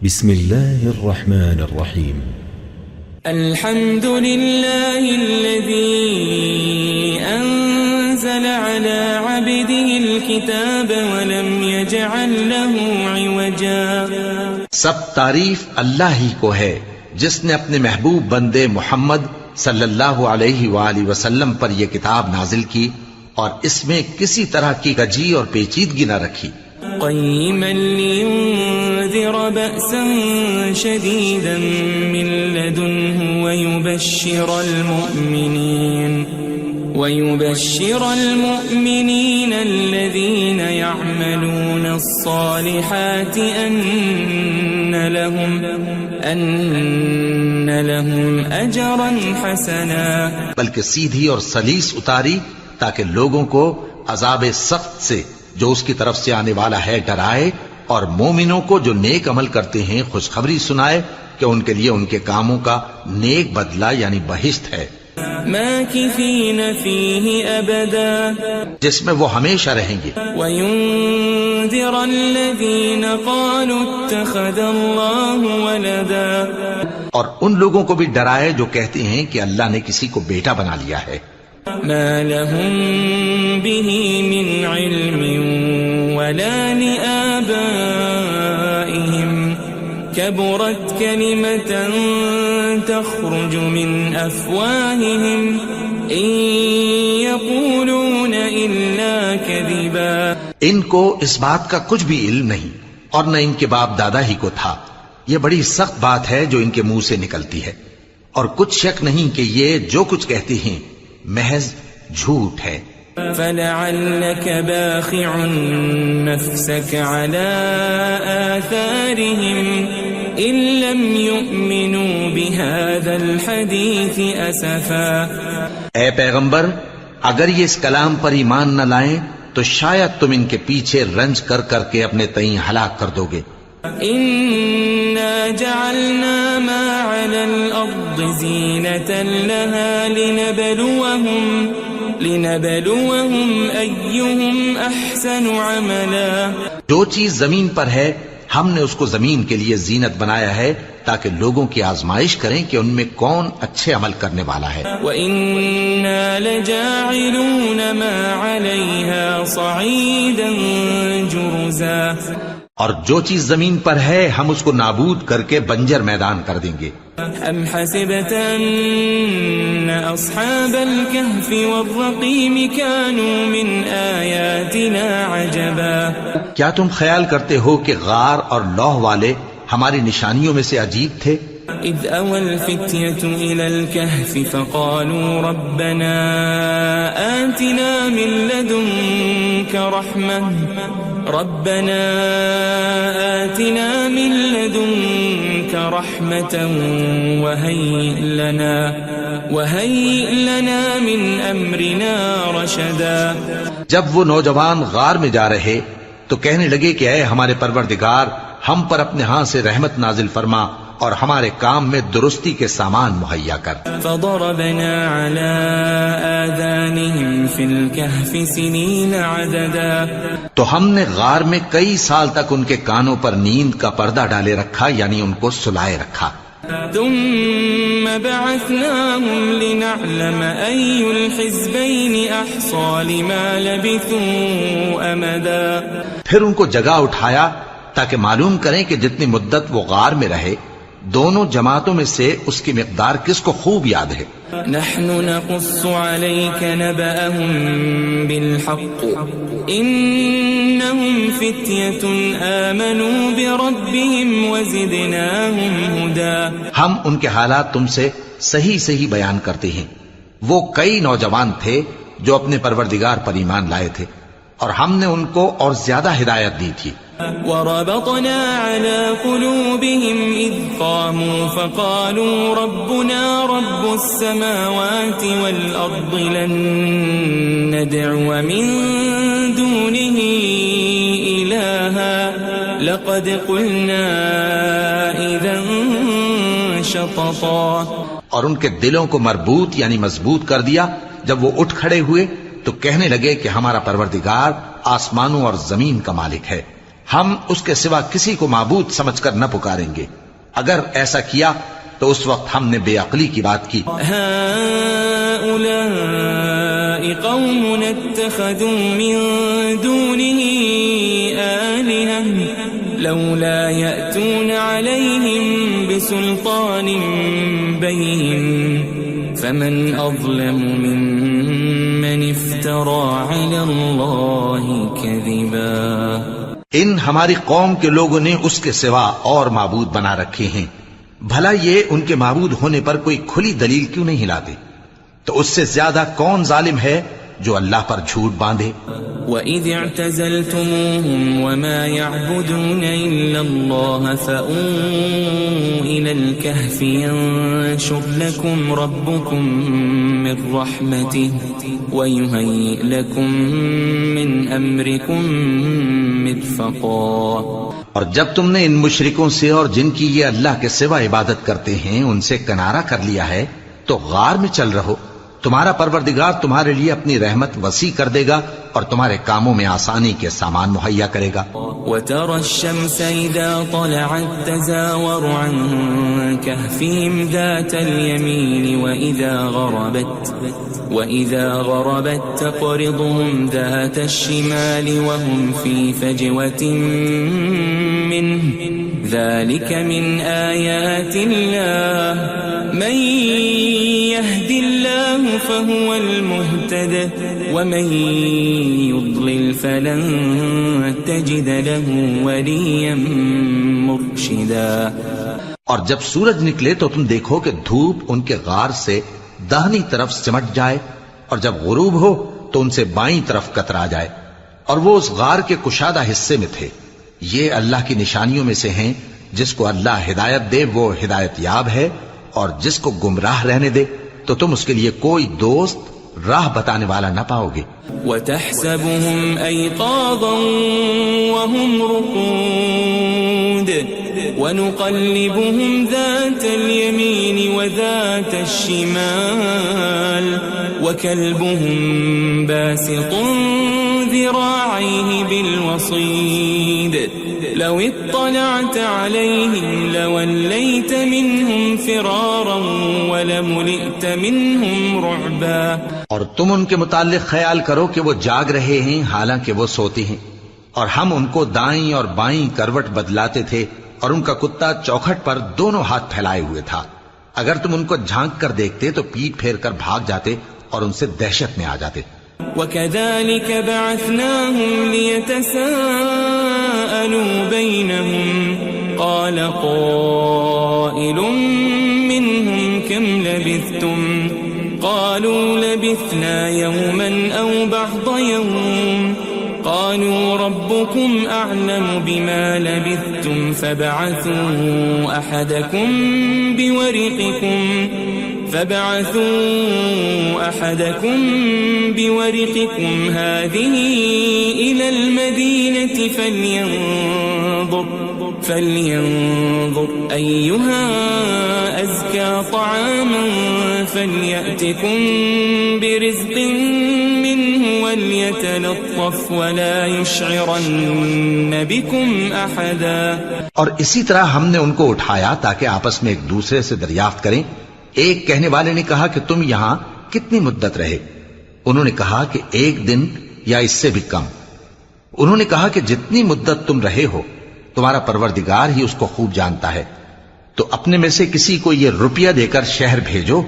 بسم الله الرحمن الرحيم. الحمد لله الذي أنزل على عبده الكتاب ولم يجعل له عوجا. سب تعریف اللہ ہی کو ہے جس نے اپنے محبوب بندے محمد صلی اللہ علیہ وآلہ وسلم پر یہ کتاب نازل کی اور اس میں کسی طرح کی کجی اور پیچیدگی نہ رکھی. قيما لينذر بأسا شديدا من لدنه ويبشر المؤمنين الذين يعملون الصالحات أن لهم أجرا حسنا. بلکہ سیدھی اور سلیس اتاری تاکہ لوگوں کو عذاب سخت سے جو اس کی طرف سے آنے والا ہے ڈرائے، اور مومنوں کو جو نیک عمل کرتے ہیں خوشخبری سنائے کہ ان کے لیے ان کے کاموں کا نیک بدلہ یعنی بہشت ہے، ماکثین فیہ ابدا، جس میں وہ ہمیشہ رہیں گے. وینذر الذین قالوا اتخذ اللہ ولدا، اور ان لوگوں کو بھی ڈرائے جو کہتے ہیں کہ اللہ نے کسی کو بیٹا بنا لیا ہے. ما لهم به من علم ولا لآبائهم كبرت كلمة تخرج من أفواههم إن يقولون إلا كذبا. ان کو اس بات کا کچھ بھی علم نہیں اور نہ ان کے باپ دادا ہی کو تھا. یہ بڑی سخت بات ہے جو ان کے منہ سے نکلتی ہے، اور کچھ شک نہیں کہ یہ جو کچھ کہتے ہیں محض جھوٹ ہے. فلعلك باخع نفسك على آثارهم إن لم يؤمنوا بهذا الحديث أسفا. اے پیغمبر، اگر یہ اس کلام پر ایمان نہ لائیں تو شاید تم ان کے پیچھے رنج کر کر کے اپنے تئیں ہلاک کر دو گے. إنا جعلنا ما على الأرض زينة لها لنبلوهم أيهم أحسن عملا. جو چیز زمین پر ہے ہم نے اس کو زمین کے لیے زینت بنایا ہے تاکہ لوگوں کی آزمائش کریں کہ ان میں کون اچھے عمل کرنے والا ہے. وَإِنَّا لَجَاعِلُونَ مَا عَلَيْهَا صَعِيدًا جُرُزًا. اور جو چیز زمین پر ہے ہم اس کو نابود کر کے بنجر میدان کر دیں گے. ام حسبت ان اصحاب الكهف والرقيم كانوا من آیاتنا عجبا. کیا تم خیال کرتے ہو کہ غار اور لوح والے ہماری نشانیوں میں سے عجیب تھے؟ اذ اوى الفتية الى الكهف فقالوا ربنا آتنا من لدنك رحمة وهيئ لنا من أمرنا رشدا. جب وہ نوجوان غار میں جا رہے تو کہنے لگے کہ اے ہمارے پروردگار، ہم پر اپنے ہاں سے رحمت نازل فرما اور ہمارے کام میں درستی کے سامان مہیا کر. فضربنا على آذانهم في الكهف سنين عددا. تو ہم نے غار میں کئی سال تک ان کے کانوں پر نیند کا پردہ ڈالے رکھا، یعنی ان کو سلائے رکھا. ثم بعثناهم لنعلم أي الحزبين أحصى لما لبثوا أمدا. پھر ان کو جگہ اٹھایا تاکہ معلوم کریں کہ جتنی مدت وہ غار میں رہے دونوں جماعتوں میں سے اس کی مقدار کس کو خوب یاد ہے. نحن نقص عليك نبأهم بالحق إنهم فتية آمنوا بربهم وزدناهم هدى. ہم ان کے حالات تم سے صحیح صحیح بیان کرتے ہیں. وہ کئی نوجوان تھے جو اپنے پروردگار پر ایمان لائے تھے اور ہم نے ان کو اور زیادہ ہدایت دی تھی. وربطنا على قلوبهم إذ قاموا فقالوا ربنا رب السماوات والأرض لن ندعو من دونه إلها لقد قلنا إذا شططا. اور ان کے دلوں کو مربوط یعنی مضبوط کر دیا. جب وہ اٹھ کھڑے ہوئے تو کہنے لگے کہ ہمارا پروردگار آسمانوں اور زمین کا مالک ہے، ہم اس کے سوا کسی کو معبود سمجھ کر نہ پکاریں گے. اگر ایسا کیا تو اس وقت ہم نے بے عقلی کی بات کی. هؤلاء قوم اتخذوا من دونه آلهة لولا يأتون عليهم بسلطان بين فمن أظلم ممن افترى على الله كذبا. ان ہماری قوم کے لوگوں نے اس کے سوا اور معبود بنا رکھے ہیں. بھلا یہ ان کے معبود ہونے پر کوئی کھلی دلیل کیوں نہیں لاتے؟ تو اس سے زیادہ کون ظالم ہے جو اللہ پر جھوٹ باندھے؟ وَإِذِ اعْتَزَلْتُمُوهُمْ وَمَا يَعْبُدُونَ إِلَّا اللَّهَ فَأْوُوا إِلَى الْكَهْفِ يَنشُرْ لَكُمْ رَبُّكُمْ مِنْ رَحْمَتِهِ وَيُهَيِّئْ لَكُمْ مِنْ أَمْرِكُمْ مِرْفَقًا. اور جب تم نے ان مشرکوں سے اور جن کی یہ اللہ کے سوا عبادت کرتے ہیں ان سے کنارہ کر لیا ہے تو غار میں چل رہو. تمہارا پروردگار تمہارے لیے اپنی رحمت وسیع کر دے گا اور تمہارے کاموں میں آسانی کے سامان مہیا کرے گا. وَتَرَى الشَّمْسَ إِذَا طَلَعَتْ تَزَاوَرُ عَنْ كَهْفِهِمْ ذَاتَ الْيَمِينِ وَإِذَا غَرَبَتْ تَقْرِضُهُمْ ذَاتَ الشِّمَالِ وَهُمْ فِي فَجْوَةٍ مِّنْهُ ذَلِكَ مِنْ آيَاتِ اللَّهِ مَنْ يَهْدِ اللَّهُ فَهُوَ الْمُهْتَدِ وَمَنْ يُضْلِلْ فَلَنْ تَجِدَ لَهُ وَلِيًّا مُرْشِدًا. اور جب سورج نکلے تو تم دیکھو کہ دھوپ ان کے غار سے داہنی طرف سمٹ جائے اور جب غروب ہو تو ان سے بائیں طرف کترا جائے اور وہ اس غار کے کشادہ حصے میں تھے. یہ اللہ کی نشانیوں میں سے ہیں. جس کو اللہ ہدایت دے وہ ہدایت یاب ہے اور جس کو گمراہ رہنے دے تو تم اس کے لیے کوئی دوست راہ بتانے والا نہ پاؤ گے. وَتَحْسَبُهُمْ أَيْقَاظًا وَهُمْ رُقُودٌ وَنُقَلِّبُهُمْ ذَاتَ الْيَمِينِ وَذَاتَ الشِّمَالِ وَكَلْبُهُمْ بَاسِطٌ ذِرَاعَيْهِ بِالْوَصِيدِ لَوِ اطَّلَعْتَ عَلَيْهِمْ لَوَلَّيْتَ مِنْهُمْ فِرَارًا وَلَمُلِئْتَ مِنْهُمْ رُعْبًا. اور تم ان کے متعلق خیال کرو کہ وہ جاگ رہے ہیں حالانکہ وہ سوتے ہیں اور ہم ان کو دائیں اور بائیں کروٹ بدلاتے تھے اور ان کا کتا چوکھٹ پر دونوں ہاتھ پھیلائے ہوئے تھا. اگر تم ان کو جھانک کر دیکھتے تو پیٹ پھیر کر بھاگ جاتے اور ان سے دہشت میں آ جاتے. وَكَذَلِكَ بَعَثْنَاهُمْ لِيَتَسَاءَلُوا بَيْنَهُمْ قَالَ قَائِلٌ مِّنْهُمْ كَمْ لَبِثْتُمْ قَالُوا لَبِثْنَا يَوْمًا أَوْ بَعْضَ يَوْمٍ قَالُوا رَبُّكُمْ أَعْلَمُ بِمَا لَبِثْتُمْ فَابْعَثُوا أَحَدَكُمْ بِوَرِقِكُمْ هَذِهِ إِلَى الْمَدِينَةِ فَلْيَنظُرْ أَيُّهَا أَزْكَى طَعَامًا فَلْيَأْتِكُمْ بِرِزْقٍ مِّنْهُ وَلْيَتَلَطَّفْ وَلَا يُشْعِرَنَّ بِكُمْ أَحَدًا. اور اسی طرح ہم نے ان کو اٹھایا تاکہ آپس میں ایک دوسرے سے دریافت کریں. ایک کہنے والے نے کہا کہ تم یہاں کتنی مدت رہے؟ انہوں نے کہا کہ 1 دن یا اس سے بھی کم. انہوں نے کہا کہ جتنی مدت تم رہے ہو تمہارا پروردگار ہی اس کو خوب جانتا ہے. تو اپنے میں سے کسی کو یہ روپیہ دے کر شہر بھیجو،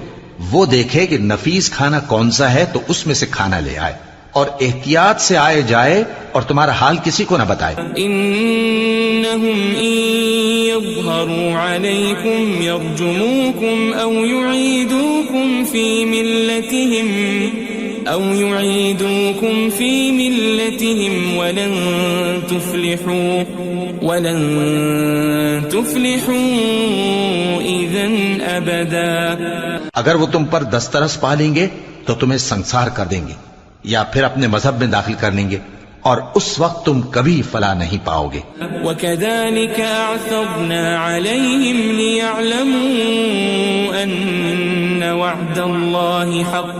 وہ دیکھے کہ نفیس کھانا کون سا ہے تو اس میں سے کھانا لے آئے اور احتیاط سے آئے جائے اور تمہارا حال کسی کو نہ بتائے. انہم ان یظہروا علیکم یرجموکم او یعیدوکم فی ملتہم ولن تفلحوا اذن ابدا. اگر وہ تم پر دسترس پا لیں گے تو تمہیں سنسار کر دیں گے یا پھر اپنے مذہب میں داخل کر لیں گے اور اس وقت تم کبھی فلاح نہیں پاؤ گے. وَكَذَلِكَ أَعْثَرْنَا عَلَيْهِمْ لِيَعْلَمُوا أَنَّ وَعْدَ اللَّهِ حَقٌّ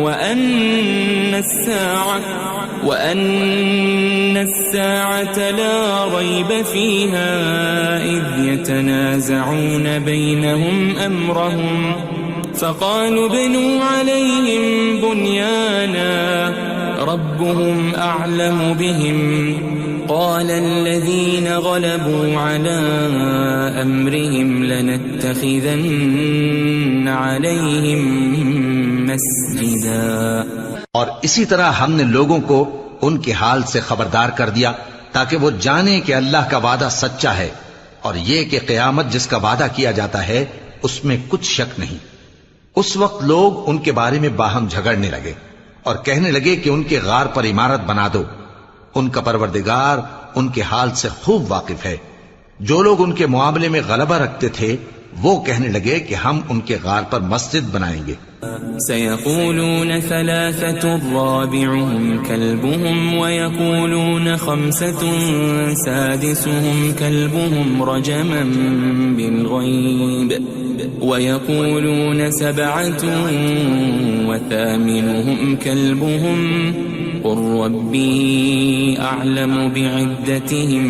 وَأَنَّ وأن الساعة لا ريب فيها إذ يتنازعون بينهم أمرهم فقالوا ابنوا عليهم بنيانا ربهم أعلم بهم قال الذين غلبوا على أمرهم لنتخذن عليهم مسجدا. اور اسی طرح ہم نے لوگوں کو ان کے حال سے خبردار کر دیا تاکہ وہ جانیں کہ اللہ کا وعدہ سچا ہے اور یہ کہ قیامت جس کا وعدہ کیا جاتا ہے اس میں کچھ شک نہیں. اس وقت لوگ ان کے بارے میں باہم جھگڑنے لگے اور کہنے لگے کہ ان کے غار پر عمارت بنا دو. ان کا پروردگار ان کے حال سے خوب واقف ہے. جو لوگ ان کے معاملے میں غلبہ رکھتے تھے وہ کہنے لگے کہ ہم ان کے غار پر مسجد بنائیں گے. سيقولون ثلاثة رابعهم كلبهم ويقولون خمسة سادسهم كلبهم رجما بالغيب ويقولون سبعة وثامنهم كلبهم قل ربي أعلم بعدتهم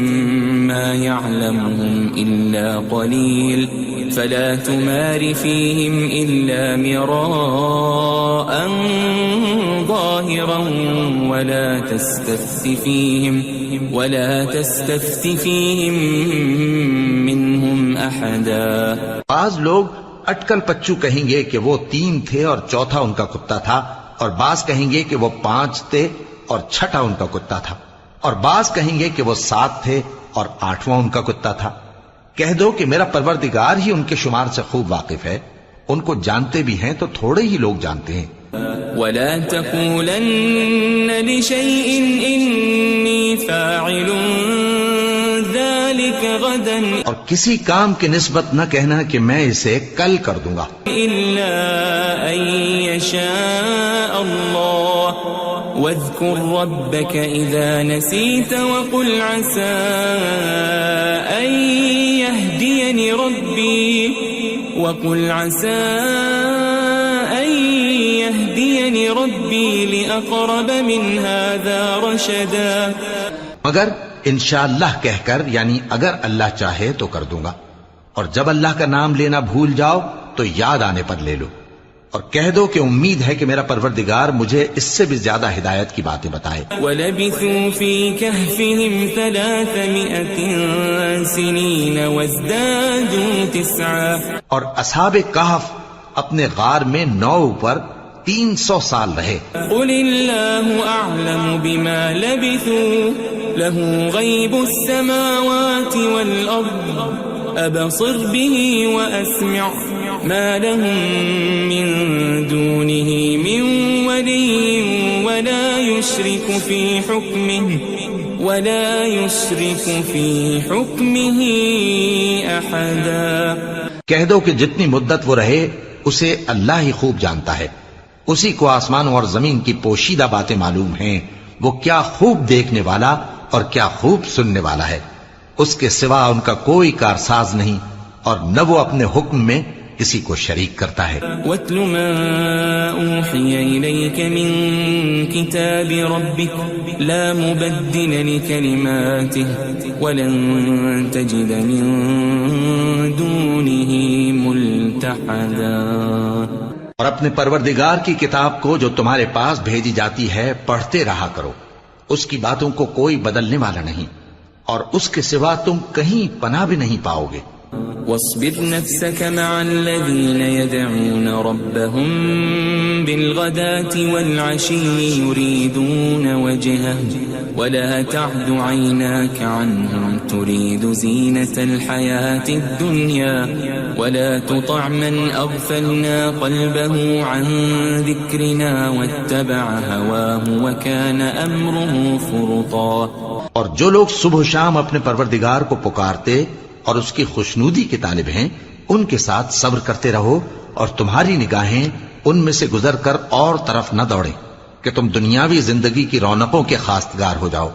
ما يعلمهم إلا قليل فلا تمار فيهم إلا مراء ظاهرا ولا تستفت فيهم منهم أحدا. بعض لوگ اٹکل پچو کہیں گے کہ وہ 3 تھے اور چوتھا ان کا کتا تھا، اور بعض کہیں گے کہ وہ 5 تھے اور چھٹا ان کا کتا تھا، اور بعض کہیں گے کہ وہ 7 تھے اور 8واں ان کا کتا تھا. کہہ دو کہ میرا پروردگار ہی ان کے شمار سے خوب واقف ہے. ان کو جانتے بھی ہیں تو تھوڑے ہی لوگ جانتے ہیں. ولا تقولن لشيء إني فاعل ذلك غدا اور کسی کام کی نسبت نہ کہنا کہ میں اسے کل کر دوں گا إلا أن يشاء الله واذكر ربك إذا نسيت وقل عسى أن يهديني ربي لأقرب من هذا رشدا. مگر انشاءاللہ کہہ کر، یعنی اگر اللہ چاہے تو کر دوں گا، اور جب اللہ کا نام لینا بھول جاؤ تو یاد آنے پر لے لو، اور کہہ دو کہ امید ہے کہ میرا پروردگار مجھے اس سے بھی زیادہ ہدایت کی باتیں بتائے. وَلَبِثُوا فِي كَهْفِهِمْ 300 سِنِينَ وَازْدَادُوا 9. اور اصحاب کہف اپنے غار میں 9 پر 300 سال رہے. قُلِ اللَّهُ أَعْلَمُ بِمَا لَبِثُوا لَهُ غَيْبُ السَّمَاوَاتِ وَالْأَرْضِ أَبْصِرْ بِهِ وَأَسْمِعْ مَا لَهُم مِّن دُونِهِ مِن وَلِيٍّ وَلَا يُشْرِكُ فِي حُكْمِهِ أَحَدًا. کہہ دو کہ جتنی مدت وہ رہے اسے اللہ ہی خوب جانتا ہے. اسی کو آسمانوں اور زمین کی پوشیدہ باتیں معلوم ہیں. وہ کیا خوب دیکھنے والا اور کیا خوب سننے والا ہے. اس کے سوا ان کا کوئی کارساز نہیں، اور نہ وہ اپنے حکم میں کسی کو شریک کرتا ہے. وَاتْلُ مَا أُوحِيَ إِلَيْكَ مِن كِتَابِ رَبِّكَ لَا مُبَدِّلَ لِكَلِمَاتِهِ وَلَن تَجِدَ مِن دُونِهِ مُلْتَحَدًا. اور اپنے پروردگار کی کتاب کو جو تمہارے پاس بھیجی جاتی ہے پڑھتے رہا کرو. اس کی باتوں کو کوئی بدلنے والا نہیں، اور اس کے سوا تم کہیں پناہ بھی نہیں پاؤ گے. واصبر نفسك مع الذين يدعون ربهم بالغداة والعشي يريدون وجهه ولا تعد عيناك عنهم تريد زينة الحياة الدنيا ولا تطع من أغفلنا قلبه عن ذكرنا واتبع هواه وكان أمره فرطا. اور جو لوگ صبح و شام اپنے پروردگار کو پکارتے اور اس کی خوشنودی کے طالب ہیں ان کے ساتھ صبر کرتے رہو، اور تمہاری نگاہیں ان میں سے گزر کر اور طرف نہ دوڑیں کہ تم دنیاوی زندگی کی رونقوں کے خواستگار ہو جاؤ.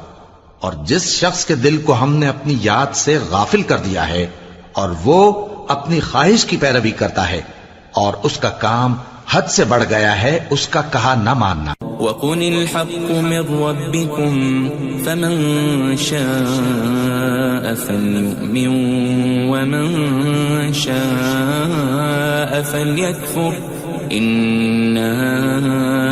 اور جس شخص کے دل کو ہم نے اپنی یاد سے غافل کر دیا ہے اور وہ اپنی خواہش کی پیروی کرتا ہے اور اس کا کام حد سے بڑھ گیا ہے اس کا کہا نہ ماننا۔ وَقُلِ الْحَقُّ مِنْ رَبِّكُمْ فَمَنْ شَاءَ فَلْيُؤْمِنْ وَمَنْ شَاءَ فَلْيَكْفُرْ إِنَّا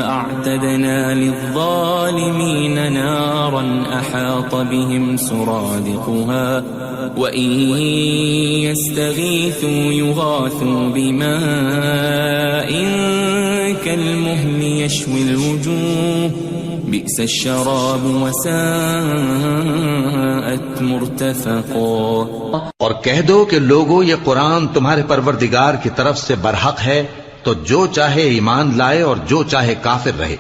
أَعْتَدْنَا لِلظَّالِمِينَ نَارًا أَحَاطَ بِهِمْ سُرَادِقُهَا وَإِنْ يَسْتَغِيثُوا يُغَاثُوا بِمَاءٍ كَالْمُهْلِ يَشْوِي الْوُجُوهَ بِئْسَ الشَّرَابُ وَسَاءَتْ مُرْتَفَقًا۔ اور کہہ دو کہ لوگو یہ قرآن تمہارے پروردگار کی طرف سے برحق ہے، تو جو چاہے ایمان لائے اور جو چاہے کافر رہے۔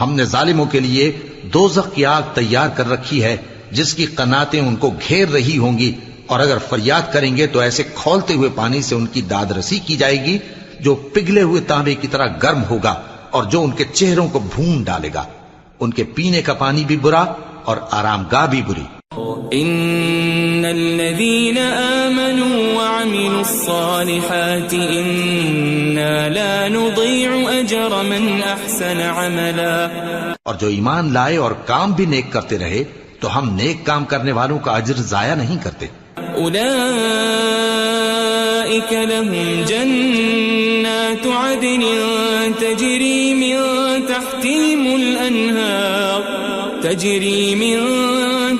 ہم نے ظالموں کے لیے دوزخ کی آگ تیار کر رکھی ہے جس کی قناتیں ان کو گھیر رہی ہوں گی، اور اگر فریاد کریں گے تو ایسے کھولتے ہوئے پانی سے ان کی داد رسی کی جائے گی جو پگھلے ہوئے تانبے کی طرح گرم ہوگا اور جو ان کے چہروں کو بھون ڈالے گا۔ ان کے پینے کا پانی بھی برا اور آرام گاہ بھی بری۔ ان الذين آمنوا وعملوا الصالحات انا لا نضيع اجر من احسن عملا۔ اور جو ایمان لائے اور کام بھی نیک کرتے رہے تو ہم نیک کام کرنے والوں کا اجر ضائع نہیں کرتے۔ اولئك لهم جنات عدن تجري من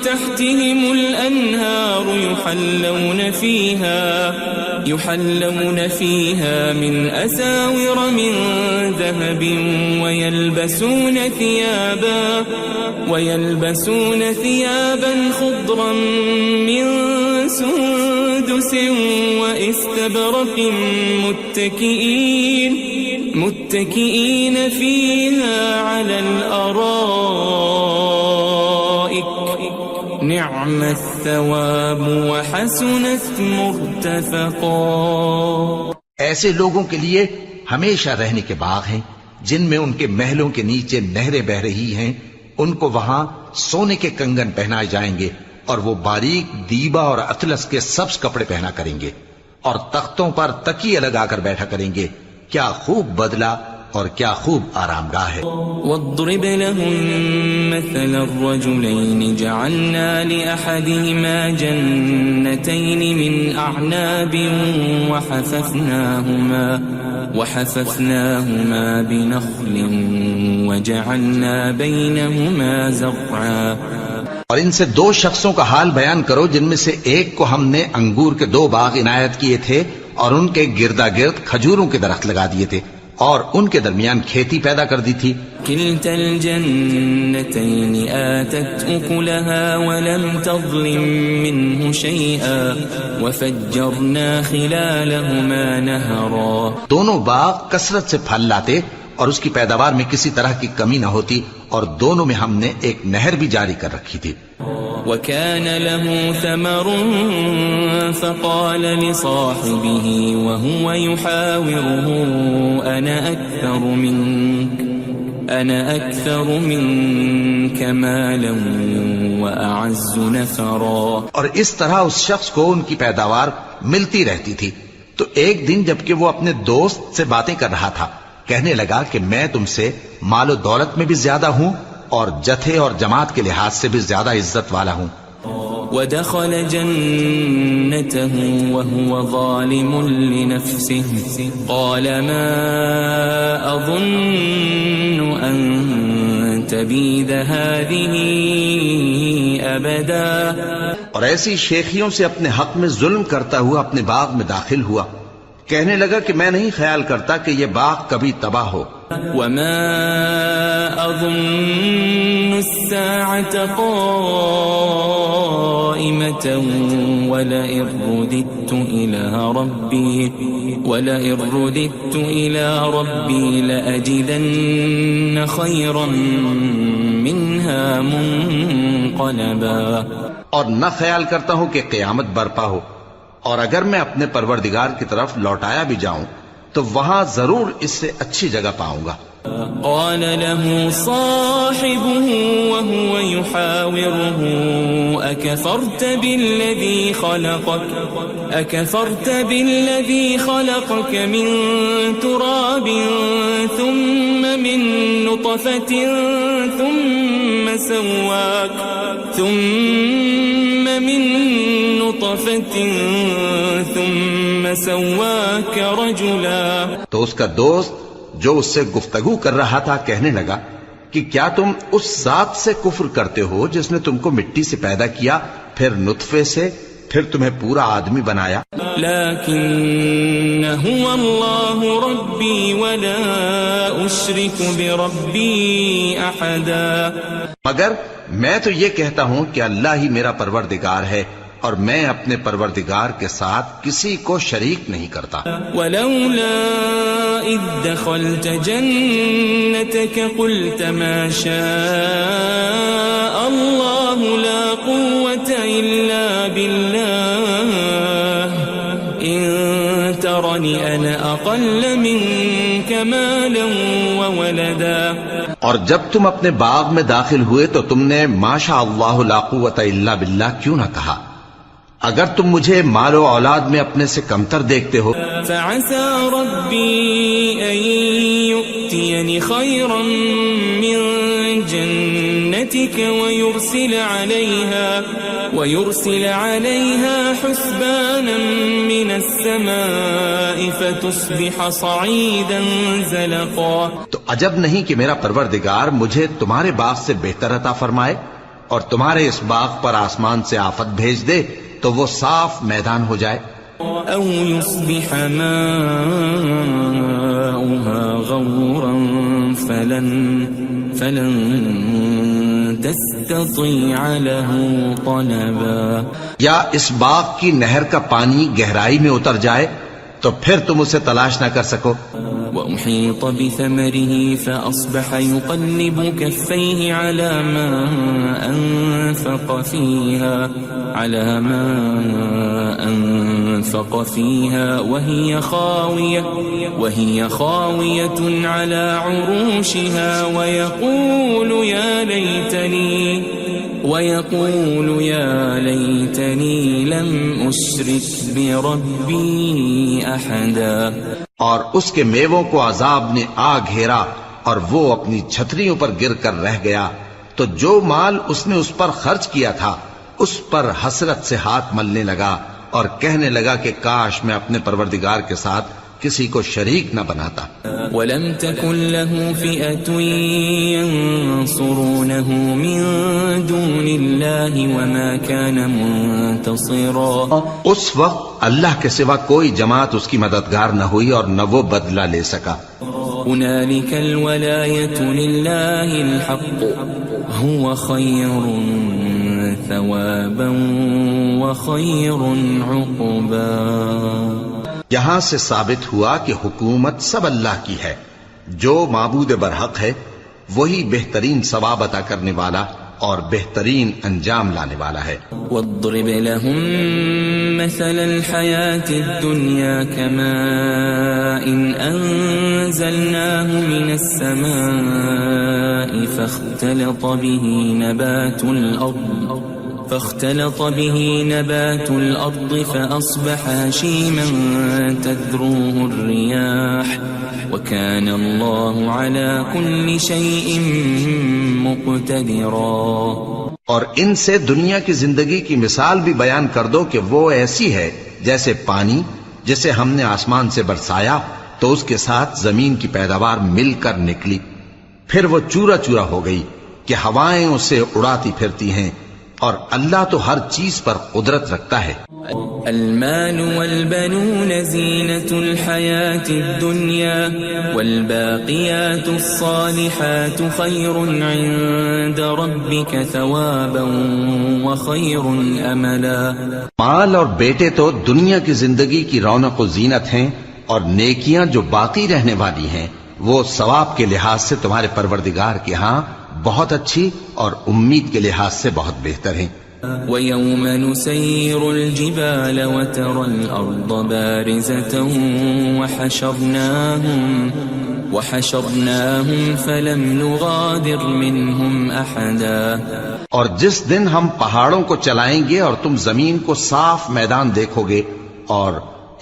تحتهم الأنهار يحلون فيها من أساور من ذهب ويلبسون ثيابا خضرا من سندس واستبرق متكئين فيها على الأرائك نعم الثواب وحسنت مرتفقا۔ ایسے لوگوں کے لیے ہمیشہ رہنے کے باغ ہیں جن میں ان کے محلوں کے نیچے نہریں بہ رہی ہیں، ان کو وہاں سونے کے کنگن پہنائے جائیں گے اور وہ باریک دیبا اور اطلس کے سبز کپڑے پہنا کریں گے، اور تختوں پر تکیے لگا کر بیٹھا کریں گے۔ کیا خوب بدلہ اور کیا خوب آرام گاہ ہے۔ واضرب لهم مثل الرجلين جعلنا لأحدهما جنتين من أعناب وحففناهما بنخل وجعلنا بينهما زرعا۔ اور ان سے دو شخصوں کا حال بیان کرو جن میں سے ایک کو ہم نے انگور کے 2 باغ عنایت کیے تھے اور ان کے گردا گرد کھجوروں کے درخت لگا دیے تھے اور ان کے درمیان کھیتی پیدا کر دی تھی۔ كلتا الجنتين آتت أكلها ولم تظلم منه شيئا وفجرنا خلالهما نهرا۔ دونوں باغ کثرت سے پھل لاتے اور اس کی پیداوار میں کسی طرح کی کمی نہ ہوتی، اور دونوں میں ہم نے ایک نہر بھی جاری کر رکھی تھی۔ وكان له ثمر فقال لصاحبه وهو يحاوره أنا أكثر منك مالا وأعز نفرا۔ اور اس طرح اس شخص کو ان کی پیداوار ملتی رہتی تھی، تو ایک دن جبکہ وہ اپنے دوست سے باتیں کر رہا تھا کہنے لگا کہ میں تم سے مال و دولت میں بھی زیادہ ہوں اور جتھے اور جماعت کے لحاظ سے بھی زیادہ عزت والا ہوں۔ ودخل جنته وهو ظالم لنفسه قال ما أظن أن تبيد هذه أبدا۔ اور ایسی شیخیوں سے اپنے حق میں ظلم کرتا ہوا اپنے باغ میں داخل ہوا، کہنے لگا کہ میں نہیں خیال کرتا کہ یہ باغ کبھی تباہ ہو۔ وما أظن الساعة قائمة ولئن رددت إلى ربي لأجدن خيرا منها منقلبا۔ اور نہ خیال کرتا ہوں کہ قیامت برپا ہو، اور اگر میں اپنے پروردگار کی طرف لوٹایا بھی جاؤں تو وہاں ضرور اس سے اچھی جگہ پاؤں گا۔ قال له صاحبه وهو يحاوره أكفرت بالذي خلقك من تراب ثم من نطفة ثم سواك رجلا. تو اس کا دوست جو اس سے گفتگو کر رہا تھا کہنے لگا کہ کیا تم اس ذات سے کفر کرتے ہو جس نے تم کو مٹی سے پیدا کیا، پھر نطفے سے، پھر تمہیں پورا آدمی بنایا؟ لیکن هو اللہ ربی ولا اشرک بربی احدا. مگر میں تو یہ کہتا ہوں کہ اللہ ہی میرا پروردگار ہے اور میں اپنے پروردگار کے ساتھ کسی کو شریک نہیں کرتا. ولولا اذ دخلت جنتك قلت ما شاء الله لا قوة إلا بالله إن ترني أنا أقل منك مالا وولدا. اور جب تم اپنے باغ میں داخل ہوئے تو تم نے ما شاء اللہ لا قوة الا باللہ کیوں نہ کہا؟ اگر تم مجھے مال و اولاد میں اپنے سے کمتر دیکھتے ہو. فعسى ربي أن يؤتيني خيرا من جنتك ويرسل عليها حسبانا من السماء فتصبح صعيدا زلقا. تو عجب نہیں کہ میرا پروردگار مجھے تمہارے باغ سے بہتر عطا فرمائے اور تمہارے اس باغ پر آسمان سے آفت بھیج دے تو وہ صاف میدان ہو جائے. او يصبح ماؤها غورا فلن تستطيع له طلبا. یا اس باغ کی نہر کا پانی گہرائی میں اتر جائے تو پھر تم اسے تلاش نہ کر سکو. وأحيط بثمره فأصبح يقلب كفيه على ما أنفق فيها وهي خاوية على عروشها ويقول يا ليتني لم أشرك بربي أحدا. اور اس کے میووں کو عذاب نے آ گھیرا اور وہ اپنی چھتریوں پر گر کر رہ گیا، تو جو مال اس نے اس پر خرچ کیا تھا اس پر حسرت سے ہاتھ ملنے لگا اور کہنے لگا کہ کاش میں اپنے پروردگار کے ساتھ کسی کو شریک نہ بناتا. ولم تكن له فئة ينصرونه من دون الله وما كان منتصرا. اس وقت اللہ کے سوا کوئی جماعت اس کی مددگار نہ ہوئی اور نہ وہ بدلہ لے سکا. هنالك الولاية لله الحق هو خير ثوابا وخير عقبا. یہاں سے ثابت ہوا کہ حکومت سب اللہ کی ہے، جو معبود برحق ہے وہی بہترین ثواب عطا کرنے والا اور بہترین انجام لانے والا ہے. واضرب لهم مثل الحياة الدنيا كماء أنزلناه من السماء فاختلط به نبات الأرض فأصبح هشيما تذروه الرياح وكان الله على كل شيء مقتدرا. اور ان سے دنیا کی زندگی کی مثال بھی بیان کر دو کہ وہ ایسی ہے جیسے پانی جسے ہم نے آسمان سے برسایا تو اس کے ساتھ زمین کی پیداوار مل کر نکلی، پھر وہ چورا چورا ہو گئی کہ ہوائیں اسے اڑاتی پھرتی ہیں، اور اللہ تو ہر چیز پر قدرت رکھتا ہے. المال والبنون زينة الحياة الدنيا والباقيات الصالحات خير عند ربك ثوابا وخير أملا. مال اور بیٹے تو دنیا کی زندگی کی رونق و زینت ہیں، اور نیکیاں جو باقی رہنے والی ہیں وہ ثواب کے لحاظ سے تمہارے پروردگار کے ہاں بہت اچھی اور امید کے لحاظ سے بہت بہتر ہیں. وَيَوْمَ نُسَيِّرُ الْجِبَالَ وَتَرَى الْأَرْضَ بَارِزَةً وحشرناهم فلم نغادر منهم أحدا اور جس دن ہم پہاڑوں کو چلائیں گے اور تم زمین کو صاف میدان دیکھو گے اور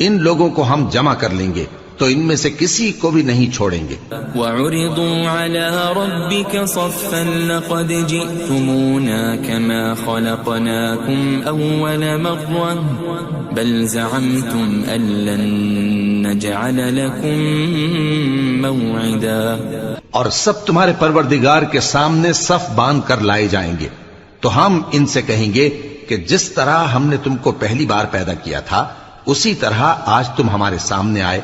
ان لوگوں کو ہم جمع کر لیں گے تو ان میں سے کسی کو بھی نہیں چھوڑیں گے. وعرضوا على ربك صفا لقد جئتمونا كما خلقناكم أول مرة بل زعمتم أن لن نجعل لكم موعدا. اور سب تمہارے پروردگار کے سامنے صف باندھ کر لائے جائیں گے تو ہم ان سے کہیں گے کہ جس طرح ہم نے تم کو پہلی بار پیدا کیا تھا اسی طرح آج تم ہمارے سامنے آئے،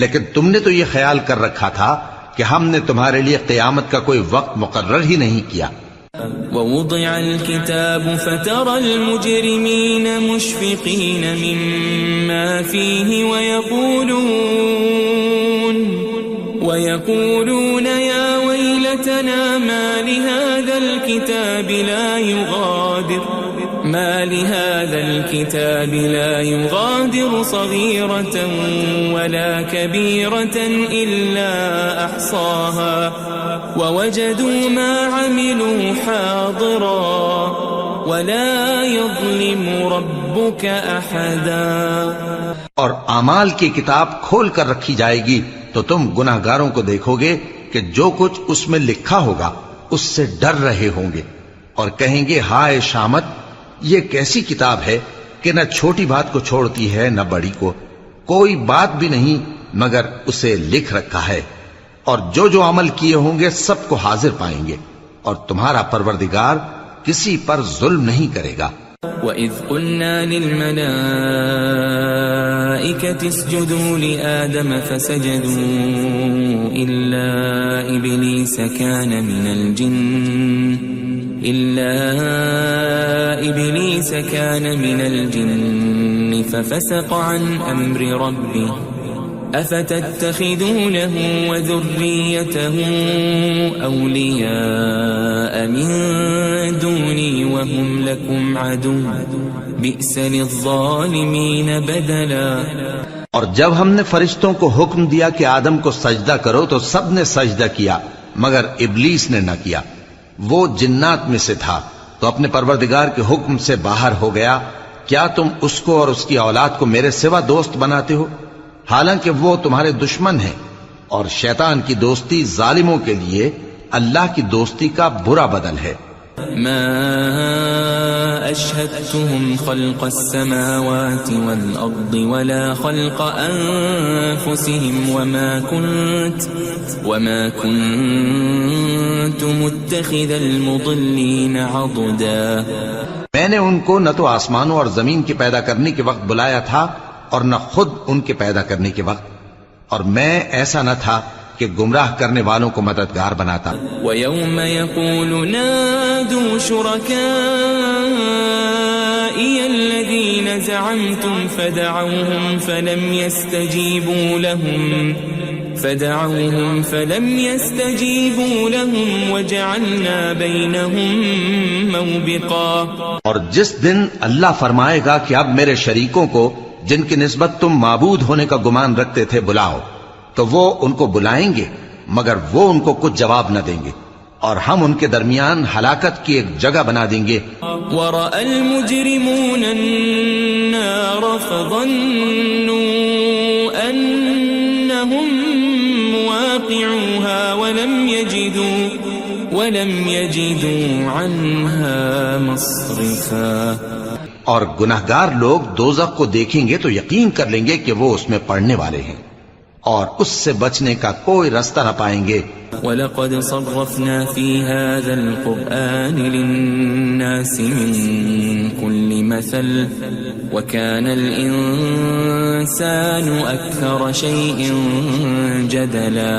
لیکن تم نے تو یہ خیال کر رکھا تھا کہ ہم نے تمہارے لیے قیامت کا کوئی وقت مقرر ہی نہیں کیا. ووضع الكتاب فترى المجرمين مشفقين مما فيه ويقولون يا ويلتنا ما لهذا الكتاب لا يغادر صغيرة ولا كبيرة إلا أحصاها ووجدوا ما عملوا حاضرا ولا يظلم ربك أحدا. اور اعمال کی کتاب کھول کر رکھی جائے گی تو تم گناہگاروں کو دیکھو گے کہ جو کچھ اس میں لکھا ہوگا اس سے ڈر رہے ہوں گے اور کہیں گے ہائے شامت، یہ کیسی کتاب ہے کہ نہ چھوٹی بات کو چھوڑتی ہے نہ بڑی کو، کوئی بات بھی نہیں مگر اسے لکھ رکھا ہے، اور جو عمل کیے ہوں گے سب کو حاضر پائیں گے، اور تمہارا پروردگار کسی پر ظلم نہیں کرے گا. وَإِذْ قُلْنَا لِلْمَلَائِكَةِ اسْجُدُوا لِآدَمَ فَسَجَدُوا إِلَّا إِبْلِيسَ كَانَ مِنَ الْجِنِّ فَفَسَقَ عَنْ أَمْرِ رَبِّهِ أَفَتَتَّخِذُونَهُ وَذُرِّيَّتَهُ أَوْلِيَاءَ مِن دُونِي وَهُمْ لَكُمْ عَدُوٌّ بِئْسَ لِلظَّالِمِينَ بَدَلًا. اور جب ہم نے فرشتوں کو حکم دیا کہ آدم کو سجدہ کرو تو سب نے سجدہ کیا مگر ابلیس نے نہ کیا، وہ جنات میں سے تھا تو اپنے پروردگار کے حکم سے باہر ہو گیا. کیا تم اس کو اور اس کی اولاد کو میرے سوا دوست بناتے ہو حالانکہ وہ تمہارے دشمن ہیں، اور شیطان کی دوستی ظالموں کے لیے اللہ کی دوستی کا برا بدل ہے. ما أشهدتهم خلق السماوات والأرض ولا خلق أنفسهم وما كنت متخذ المضلين عضدا. میں نے ان کو نہ تو آسمانوں اور زمین کے پیدا کرنے کے وقت بلایا تھا اور نہ خود ان کے پیدا کرنے کے وقت، اور میں ایسا نہ تھا کہ گمراہ کرنے والوں کو مددگار بناتا. وَيَوْمَ يَقُولُ نَادُوا شُرَكَائِيَ الَّذِينَ زَعَمْتُمْ فَدَعَوْهُمْ فَلَمْ يَسْتَجِيبُوا لَهُمْ وَجَعَلْنَا بَيْنَهُمْ مَوْبِقًا. اور جس دن اللہ فرمائے گا کہ اب میرے شریکوں کو جن کی نسبت تم معبود ہونے کا گمان رکھتے تھے بلاؤ، تو وہ ان کو بلائیں گے مگر وہ ان کو کچھ جواب نہ دیں گے، اور ہم ان کے درمیان ہلاکت کی ایک جگہ بنا دیں گے. وَرَأَى الْمُجْرِمُونَ النَّارَ فَظَنُّوا أَنَّهُمْ مُوَاقِعُوهَا وَلَمْ يَجِدُوا عَنْهَا مَصْرِفًا. اور گناہگار لوگ دوزخ کو دیکھیں گے تو یقین کر لیں گے کہ وہ اس میں پڑنے والے ہیں اور اس سے بچنے کا کوئی راستہ نہ پائیں گے. وَلَقَدْ صَرَّفْنَا فِي هَذَا الْقُرْآنِ لِلنَّاسِ مِنْ كُلِّ مَثَلٍ وَكَانَ الْإِنسَانُ أَكْثَرَ شَيْءٍ جَدَلًا.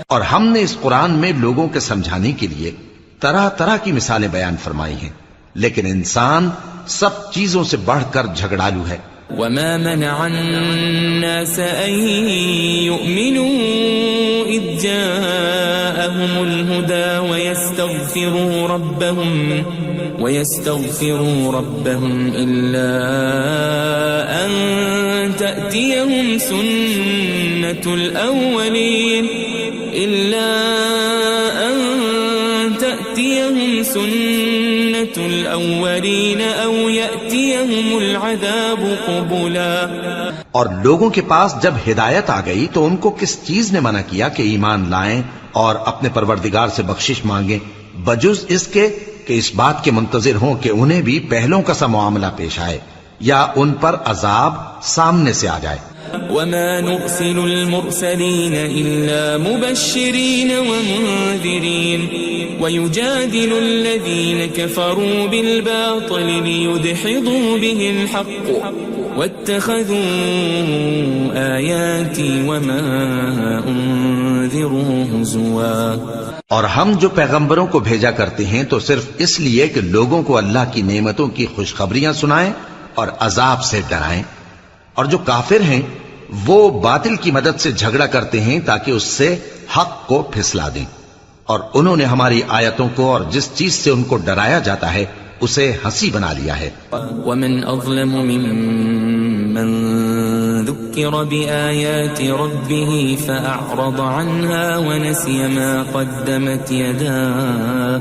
اور ہم نے اس قرآن میں لوگوں کے سمجھانے کے لیے طرح طرح کی مثالیں بیان فرمائی ہیں، لیکن انسان سب چیزوں سے بڑھ کر جھگڑالو ہے. وَمَا مَنَعَ النَّاسَ أَن يُؤْمِنُوا إِذْ جَاءَهُمُ الْهُدَى وَيَسْتَغْفِرُوا رَبَّهُمْ إِلَّا أَن تَأْتِيَهُمْ سُنَّةُ الْأَوَّلِينَ إلا أن تأتيهم سنة الأولين أو يأتيهم العذاب قبلا. اور لوگوں کے پاس جب ہدایت آ گئی تو ان کو کس چیز نے منع کیا کہ ایمان لائیں اور اپنے پروردگار سے بخشش مانگیں بجز اس کے کہ اس بات کے منتظر ہوں کہ انہیں بھی پہلوں کا سا معاملہ پیش آئے یا ان پر عذاب سامنے سے آ جائے. وما نرسل المرسلين إلا مبشرين ومنذرين ويجادل الذين كفروا بالباطل ليدحضوا به الحق واتخذوا آياتي وما أنذروا هزوا. اور ہم جو پیغمبروں کو بھیجا کرتے ہیں تو صرف اس لیے کہ لوگوں کو اللہ کی نعمتوں کی خوشخبریاں سنائیں اور عذاب سے ڈرائیں. اور جو کافر ہیں وہ باطل کی مدد سے جھگڑا کرتے ہیں تاکہ اس سے حق کو پھسلا دیں. اور انہوں نے ہماری آیتوں کو اور جس چیز سے ان کو ڈرایا جاتا ہے اسے ہنسی بنا لیا ہے. ومن اظلم ممن ذکر بآیات ربه فأعرض عنها ونسي ما قدمت يداه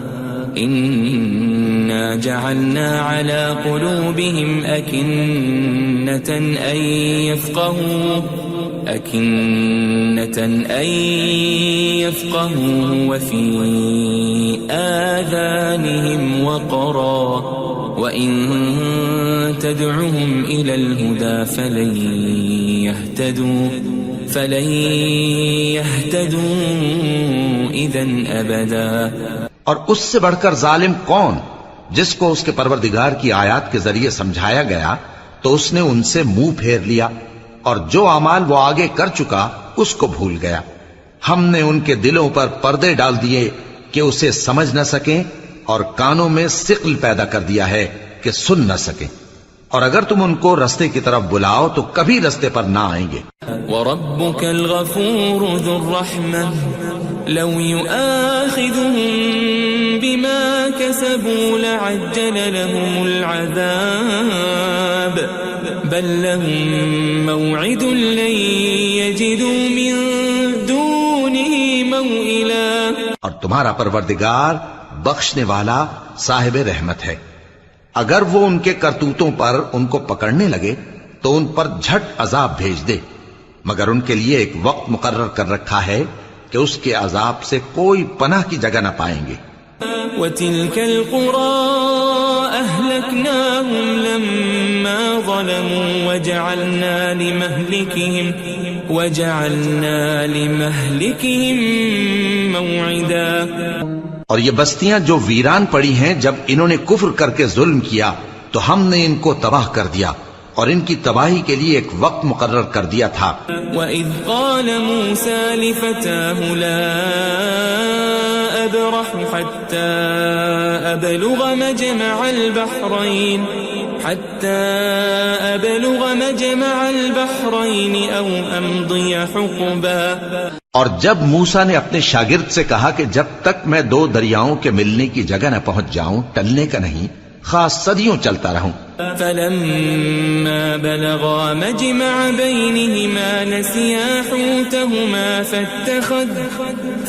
إنا جعلنا على قلوبهم أكنة أن يفقهوا وفي آذانهم وقرا وإن تدعهم إلى الهدى فلن يهتدوا إذن أبدا. اور اس سے بڑھ کر ظالم کون جس کو اس کے پروردگار کی آیات کے ذریعے سمجھایا گیا تو اس نے ان سے منہ پھیر لیا اور جو اعمال وہ آگے کر چکا اس کو بھول گیا. ہم نے ان کے دلوں پر پردے ڈال دیے کہ اسے سمجھ نہ سکیں اور کانوں میں ثقل پیدا کر دیا ہے کہ سن نہ سکیں. اور اگر تم ان کو رستے کی طرف بلاؤ تو کبھی رستے پر نہ آئیں گے. وَرَبُّكَ الْغَفُورُ ذُو الرَّحْمَةِ لَوْ يُؤَاخِذُهُم بِمَا كَسَبُوا لَعَجَّلَ لَهُمُ الْعَذَابَ بَل لَّهُم مَّوْعِدٌ لَّن يَجِدُوا مِن دُونِهِ مَوْئِلًا. اور تمہارا پروردگار بخشنے والا صاحب رحمت ہے. اگر وہ ان کے کرتوتوں پر ان کو پکڑنے لگے تو ان پر جھٹ عذاب بھیج دے مگر ان کے لیے ایک وقت مقرر کر رکھا ہے کہ اس کے عذاب سے کوئی پناہ کی جگہ نہ پائیں گے. وَتِلْكَ الْقُرَىٰ أَهْلَكْنَاهُمْ لَمَّا ظَلَمُوا وَجَعَلْنَا لِمَهْلِكِهِمْ مَوْعِدًا. اور یہ بستیاں جو ویران پڑی ہیں جب انہوں نے کفر کر کے ظلم کیا تو ہم نے ان کو تباہ کر دیا اور ان کی تباہی کے لیے ایک وقت مقرر کر دیا تھا. وَإِذْ قَالَ مُوسَى لِفَتَاهُ لَا أَبْرَحُ حَتَّى أَبْلُغَ مَجْمَعَ الْبَحْرَيْنِ أَوْ أَمْضِيَ حُقُبًا. اور جب موسیٰ نے اپنے شاگرد سے کہا کہ جب تک میں دو دریاؤں کے ملنے کی جگہ نہ پہنچ جاؤں ٹلنے کا نہیں خاص صدیوں چلتا رہوں. فَلَمَّا بَلَغَا مَجْمَعَ بَيْنِهِمَا نَسِيَا حُوتَهُمَا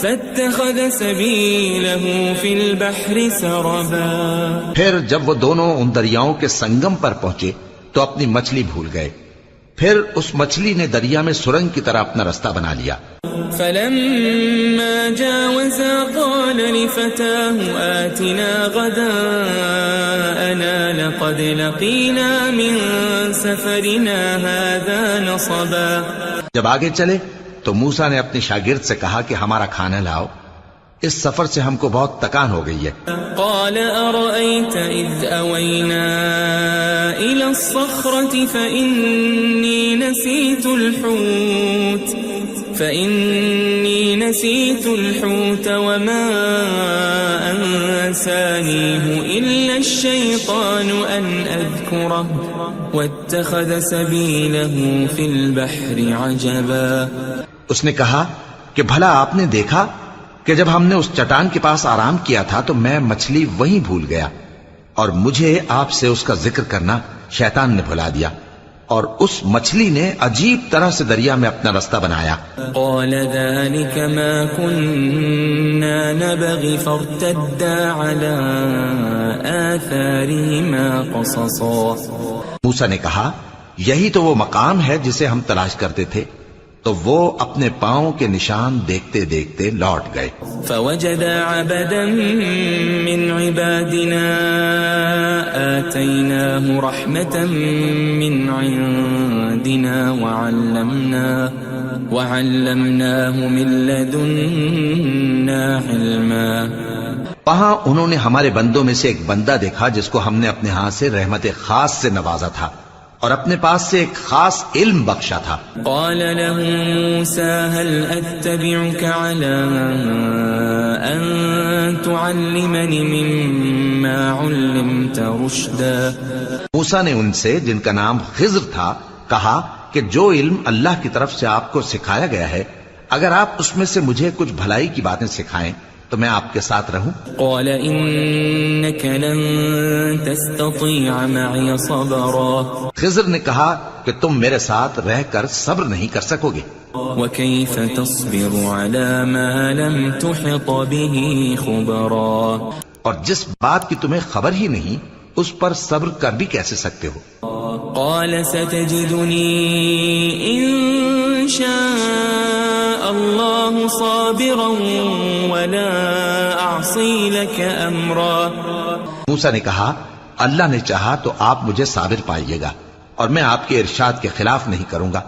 فَاتَّخَذَ سَبِيلَهُ فِي الْبَحْرِ سَرَبًا. پھر جب وہ دونوں ان دریاؤں کے سنگم پر پہنچے تو اپنی مچھلی بھول گئے. پھر اس مچھلی نے دریا میں سرنگ کی طرح اپنا رستہ بنا لیا. فَلَمَّا جَاوَزَا قَالَ لِفَتَاهُ آتِنَا غَدَاءَنَا لَقَدْ لَقِينَا مِن سَفَرِنَا هَذَا نَصَبًا. جب آگے چلے تو موسیٰ نے اپنے شاگرد سے کہا کہ ہمارا کھانا لاؤ اس سفر سے ہم کو بہت تکان ہو گئی ہے. قال أرأيت إذ أوينا إلى الصخرة فإني نسيت الحوت وما أنسانيه إلا الشيطان أن أذكره واتخذ سبيله في البحر عجبا. اس نے کہا کہ بھلا آپ نے دیکھا کہ جب ہم نے اس چٹان کے پاس آرام کیا تھا تو میں مچھلی وہیں بھول گیا اور مجھے آپ سے اس کا ذکر کرنا شیطان نے بھلا دیا اور اس مچھلی نے عجیب طرح سے دریا میں اپنا رستہ بنایا. قال ذلك ما كنا نبغي فارتدا على آثارهما قصصا. موسیٰ نے کہا یہی تو وہ مقام ہے جسے ہم تلاش کرتے تھے. تو وہ اپنے پاؤں کے نشان دیکھتے دیکھتے لوٹ گئے. فوجد عبدا من عبادنا آتيناه رحمة من عندنا وعلمناه من لدنا علما. وہاں انہوں نے ہمارے بندوں میں سے ایک بندہ دیکھا جس کو ہم نے اپنے ہاں سے رحمت خاص سے نوازا تھا اور اپنے پاس سے ایک خاص علم بخشا تھا. قال له موسى هل أتبعك على أن تعلمني مما علمت رشدا. موسیٰ نے ان سے جن کا نام خضر تھا کہا کہ جو علم اللہ کی طرف سے آپ کو سکھایا گیا ہے اگر آپ اس میں سے مجھے کچھ بھلائی کی باتیں سکھائیں تو میں آپ کے ساتھ رہوں. قال إنك لن تستطيع معي صبرا. خضر نے کہا کہ تم میرے ساتھ رہ کر صبر نہیں کر سکو گے. وكيف تصبر على ما لم تحط به خبرا. اور جس بات کی تمہیں خبر ہی نہیں اس پر صبر کر بھی کیسے سکتے ہو. قال ستجدني إن شاء الله صابرا ولا أعصي لك أمرا. موسیٰ نے کہا اللہ نے چاہا تو آپ مجھے صابر پائیے گا اور میں آپ کے ارشاد کے خلاف نہیں کروں گا.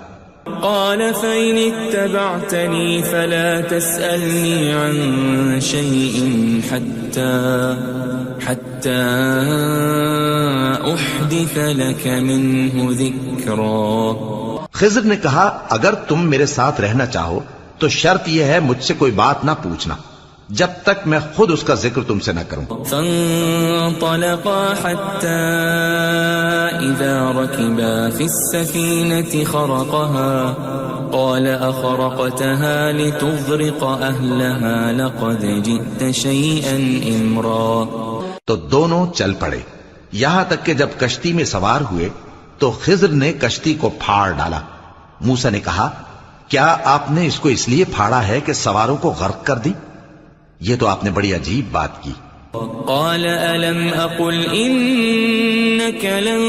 قال فإن اتبعتني فلا تسألني عن شيء حتى أحدث لك منه ذكرا. خضر نے کہا اگر تم میرے ساتھ رہنا چاہو تو شرط یہ ہے مجھ سے کوئی بات نہ پوچھنا جب تک میں خود اس کا ذکر تم سے نہ کروں. فانطلقا حتى إذا ركبا في السفينة خرقها قال أخرقتها لتغرق أهلها لقد جئت شيئا إمرا. تو دونوں چل پڑے یہاں تک کہ جب کشتی میں سوار ہوئے تو خضر نے کشتی کو پھاڑ ڈالا. موسیٰ نے کہا کیا آپ نے اس کو اس لیے پھاڑا ہے کہ سواروں کو غرق کر دی؟ یہ تو آپ نے بڑی عجیب بات کی. قال ألم أقل إنك لن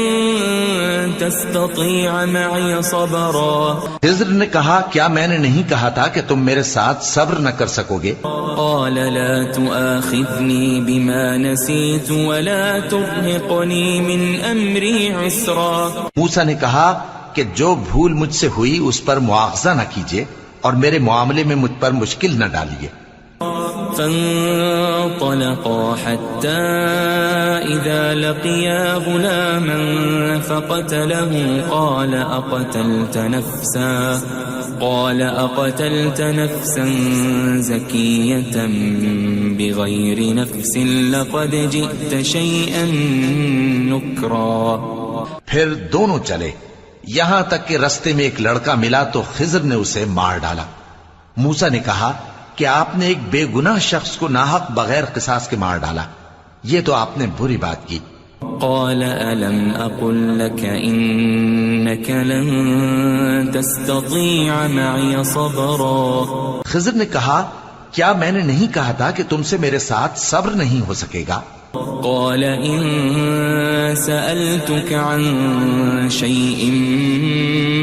تستطيع معي صبرا. خضر نے کہا کیا میں نے نہیں کہا تھا کہ تم میرے ساتھ صبر نہ کر سکو گے؟ قال لا تؤاخذني بما نسيت ولا ترهقني من أمري عسرا. موسیٰ نے کہا کہ جو بھول مجھ سے ہوئی اس پر مواخذہ نہ کیجیے اور میرے معاملے میں مجھ پر مشکل نہ ڈالیے. فانطلقا حتى إذا لقيا غلاما فقتله قال أقتلت نفسا زكية بغير نفس لقد جئت شيئا نكرا. پھر دونوں چلے یہاں تک کہ رستے میں ایک لڑکا ملا تو خضر نے اسے مار ڈالا. موسیٰ نے کہا کہ آپ نے ایک بے گناہ شخص کو ناحق بغیر قصاص کے مار ڈالا. یہ تو آپ نے بری بات کی. قال ألم أقل لك إنك لن تستطيع معي صبرا. خضر نے کہا کیا میں نے نہیں کہا تھا کہ تم سے میرے ساتھ صبر نہیں ہو سکے گا؟ قال إن سألتك عن شيء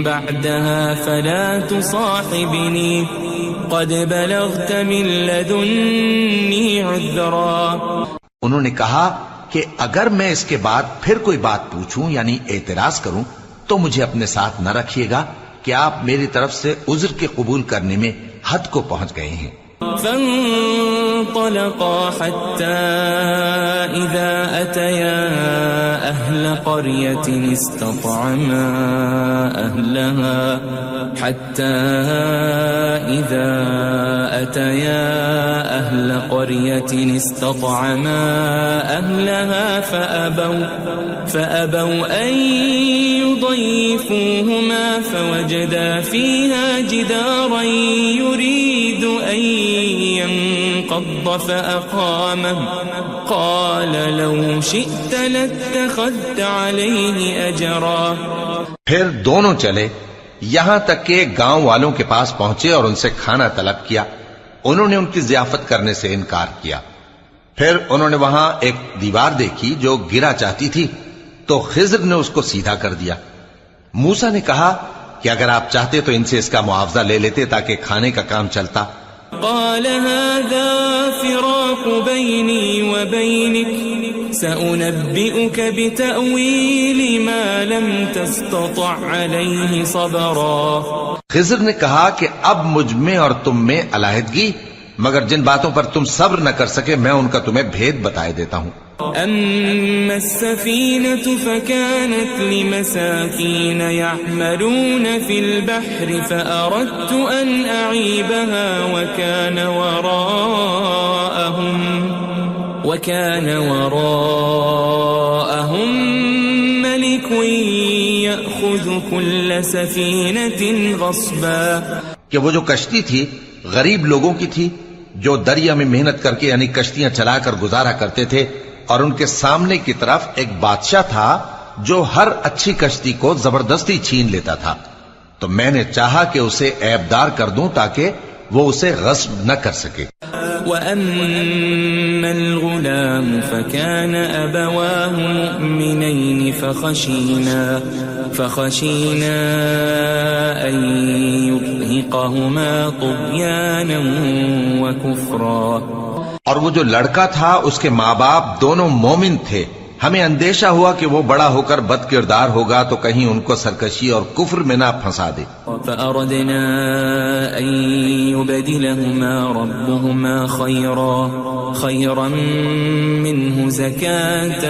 بعدها فلا تصاحبني قد بلغت من لدني عذرا. انہوں نے کہا کہ اگر میں اس کے بعد پھر کوئی بات پوچھوں یعنی اعتراض کروں تو مجھے اپنے ساتھ نہ رکھیے گا کہ آپ میری طرف سے عذر کے قبول کرنے میں حد کو پہنچ گئے ہیں. فانطلقا حتى إذا أتيا أهل قرية استطعما أهلها فأبوا أن يضيفوهما فوجدا فيها جدارا يريد أن انقض فأقامه قال لو شئت لاتخذت عليه أجرا. پھر دونوں چلے یہاں تک کہ گاؤں والوں کے پاس پہنچے اور ان سے کھانا طلب کیا. انہوں نے ان کی ضیافت کرنے سے انکار کیا. پھر انہوں نے وہاں ایک دیوار دیکھی جو گرا چاہتی تھی تو خضر نے اس کو سیدھا کر دیا. موسیٰ نے کہا کہ اگر آپ چاہتے تو ان سے اس کا معاوضہ لے لیتے تاکہ کھانے کا کام چلتا. قال هذا فراق بيني وبينك سأنبئك بتأويل ما لم تستطع عليه صبرا. خضر نے کہا کہ اب مجھ میں اور تم میں علیحدگی، مگر جن باتوں پر تم صبر نہ کر سکے میں ان کا تمہیں بھید بتائے دیتا ہوں. أما السفينة فكانت لمساكين يعملون في البحر فأردت أن أعيبها وكان وراءهم ملك يأخذ كل سفينة غصبا. کہ وہ جو کشتی تھی غریب لوگوں کی تھی جو دریا میں محنت کر کے یعنی کشتیاں چلا کر گزارا کرتے تھے، اور ان کے سامنے کی طرف ایک بادشاہ تھا جو ہر اچھی کشتی کو زبردستی چھین لیتا تھا. تو میں نے چاہا کہ اسے عیبدار کر دوں تاکہ وہ اسے غصب نہ کر سکے. وَأَمَّا الْغُلَامُ فَكَانَ أَبَوَاهُ مُؤْمِنَيْنِ فَخَشِينَا أَن يُرْهِقَهُمَا طُغْيَانًا وَكُفْرًا. اور وہ جو لڑکا تھا اس کے ماں باپ دونوں مومن تھے، ہمیں اندیشہ ہوا کہ وہ بڑا ہو کر بد کردار ہوگا تو کہیں ان کو سرکشی اور کفر میں نہ پھنسا دے. فأردنا أن يبدلهما ربهما خيرا منه زكاة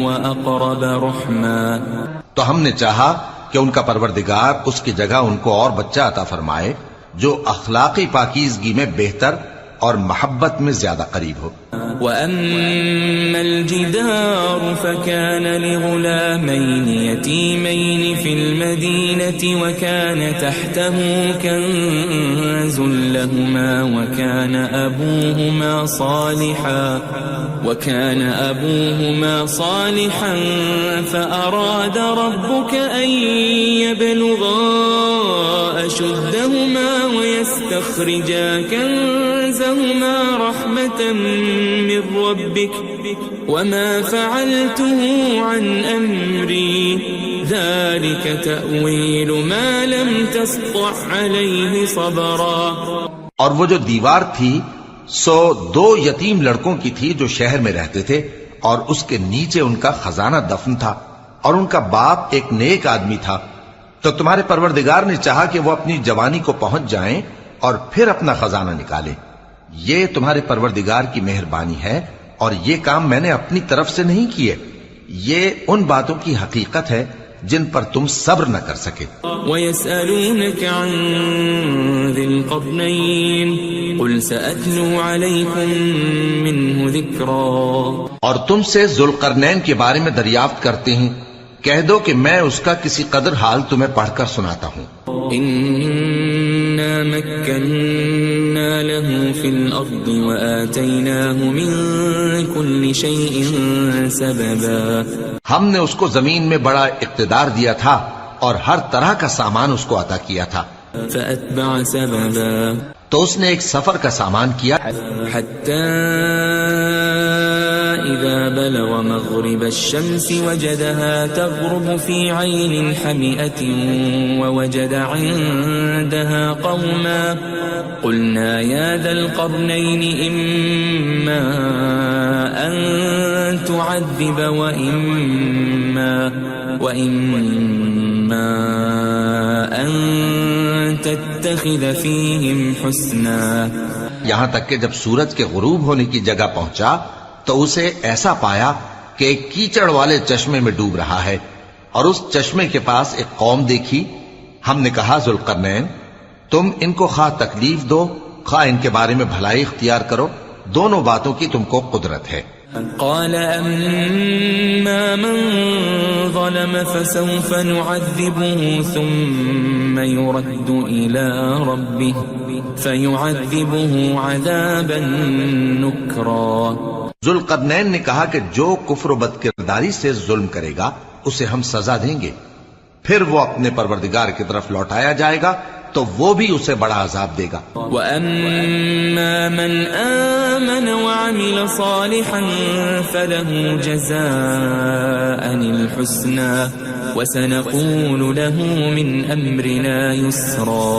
وأقرب رحما. تو ہم نے چاہا کہ ان کا پروردگار اس کی جگہ ان کو اور بچہ عطا فرمائے جو اخلاقی پاکیزگی میں بہتر اور محبت میں زیادہ قریب ہو. وَأَمَّا الْجِدَارُ فَكَانَ لِغُلَامَيْنِ يَتِيمَيْنِ فِي الْمَدِينَةِ وَكَانَ تَحْتَهُ كَنزٌ لَهُمَا وَكَانَ أَبُوهُمَا صَالِحًا فَأَرَادَ رَبُّكَ أَن يَبْلُغَا أَشُدَّهُمَا وَيَسْتَخْرِجَا كَنزَهُمَا رَحْمَةً من ربك وما فعلته عن أمري ذلك تأويل ما لم تسطع عليه صبرا. اور وہ جو دیوار تھی سو دو یتیم لڑکوں کی تھی جو شہر میں رہتے تھے اور اس کے نیچے ان کا خزانہ دفن تھا اور ان کا باپ ایک نیک آدمی تھا. تو تمہارے پروردگار نے چاہا کہ وہ اپنی جوانی کو پہنچ جائیں اور پھر اپنا خزانہ نکالیں. یہ تمہارے پروردگار کی مہربانی ہے اور یہ کام میں نے اپنی طرف سے نہیں کیے. یہ ان باتوں کی حقیقت ہے جن پر تم صبر نہ کر سکے. وَيَسْأَلُونَكَ عَنْ ذِي الْقَرْنَيْنِ قُلْ سَأَتْلُو عَلَيْكُمْ مِنْهُ ذِكْرًا. اور تم سے ذوالقرنین کے بارے میں دریافت کرتے ہیں، کہہ دو کہ میں اس کا کسی قدر حال تمہیں پڑھ کر سناتا ہوں. إِنَّا مَكَّنَّا لَهُ فِي الْأَرْضِ وَآتَيْنَاهُ مِنْ كُلِّ شَيْءٍ سَبَبًا. ہم نے اس کو زمین میں بڑا اقتدار دیا تھا اور ہر طرح کا سامان اس کو عطا کیا تھا. فَأَتْبَعَ سَبَبًا. تو اس نے ایک سفر کا سامان کیا حَتَّى إِذَا بَلَغَ مَغْرِبَ الشَّمْسِ وَجَدَهَا تَغْرُبُ فِي عَيْنٍ حَمِئَةٍ وَوَجَدَ عِندَهَا قَوْمًا قُلْنَا يَا ذَا الْقَرْنَيْنِ إِمَّا أَن تُعَذِّبَ وَإِمَّا أَن تَتَّخِذَ فِيهِمْ حُسْنًا. یہاں تک کہ جب سورج کے غروب ہونے کی جگہ پہنچا تو اسے ایسا پایا کہ ایک کیچڑ والے چشمے میں ڈوب رہا ہے اور اس چشمے کے پاس ایک قوم دیکھی. ہم نے کہا ذوالقرنین تم ان کو خواہ تکلیف دو خواہ ان کے بارے میں بھلائی اختیار کرو، دونوں باتوں کی تم کو قدرت ہے. قال أما من ظلم فسوف نعذبه ثم يرد إلى ربه فيعذبه عذابا نكرا. ذوالقرنین نے کہا کہ جو کفر و بد کرداری سے ظلم کرے گا اسے ہم سزا دیں گے، پھر وہ اپنے پروردگار کی طرف لوٹایا جائے گا تو وہ بھی اسے بڑا عذاب دے گا. وَأَمَّا مَنْ آمَنَ وَعَمِلَ صَالِحًا فَلَهُ جَزَاءً الْحُسْنَى وَسَنَقُولُ لَهُ مِنْ أَمْرِنَا يُسْرًا.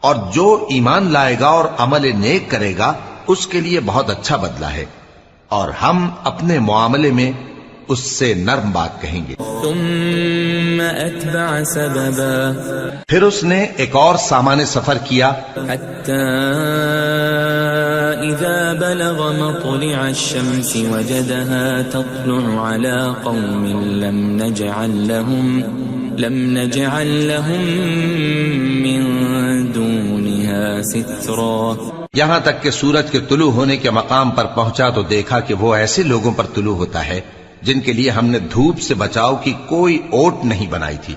اور جو ایمان لائے گا اور عمل نیک کرے گا اس کے لیے بہت اچھا بدلہ ہے، اور ہم اپنے معاملے میں اس سے نرم بات کہیں گے. ثم أتبع سببا. پھر اس نے ایک اور سامان سفر کیا حتى إذا بلغ مطلع الشمس وجدها تطلع على قوم لم نجعل لهم من دونها سترا. یہاں تک کہ سورج کے طلوع ہونے کے مقام پر پہنچا تو دیکھا کہ وہ ایسے لوگوں پر طلوع ہوتا ہے جن کے لیے ہم نے دھوپ سے بچاؤ کی کوئی اوٹ نہیں بنائی تھی.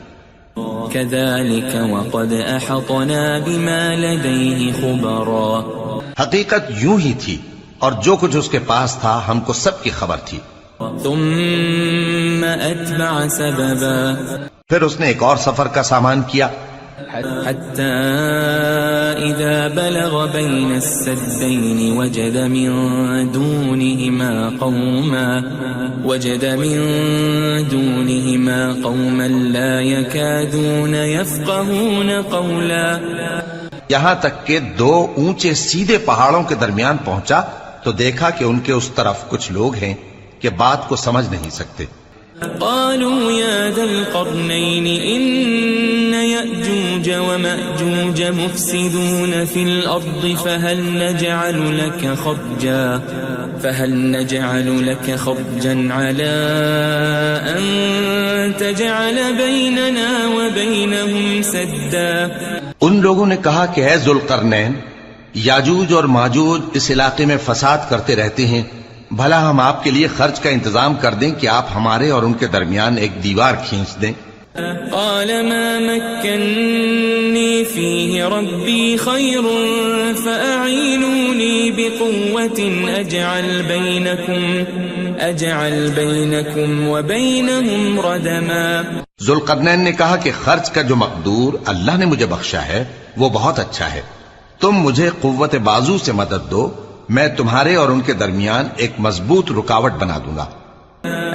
كذلك وقد أحطنا بما لديه خبرا. حقیقت یوں ہی تھی اور جو کچھ اس کے پاس تھا ہم کو سب کی خبر تھی. ثم أتبع سببا. پھر اس نے ایک اور سفر کا سامان کیا حتى إذا بلغ بين السدين وجد من دونهما قوما لا يكادون يفقهون قولا. یہاں تک کہ دو اونچے سیدھے پہاڑوں کے درمیان پہنچا تو دیکھا کہ ان کے اس طرف کچھ لوگ ہیں کہ بات کو سمجھ نہیں سکتے. قالوا يا ذا القرنين إن يأجوج ومأجوج مفسدون في الأرض فهل نجعل لك خرجا على أن تجعل بيننا وبينهم سدا. ان لوگوں نے کہا کہ اے ذوالقرنین، یاجوج اور ماجوج اس علاقے میں فساد کرتے رہتے ہیں، بھلا ہم آپ کے لیے خرچ کا انتظام کر دیں کہ آپ ہمارے اور ان کے درمیان ایک دیوار کھینچ دیں. قال ما مكنني فيه ربي خير فأعينوني بقوة أجعل بينكم وبينهم ردما. ذوالقرنین نے کہا کہ خرچ کا جو مقدور اللہ نے مجھے بخشا ہے وہ بہت اچھا ہے، تم مجھے قوت بازو سے مدد دو، میں تمہارے اور ان کے درمیان ایک مضبوط رکاوٹ بنا دوں گا.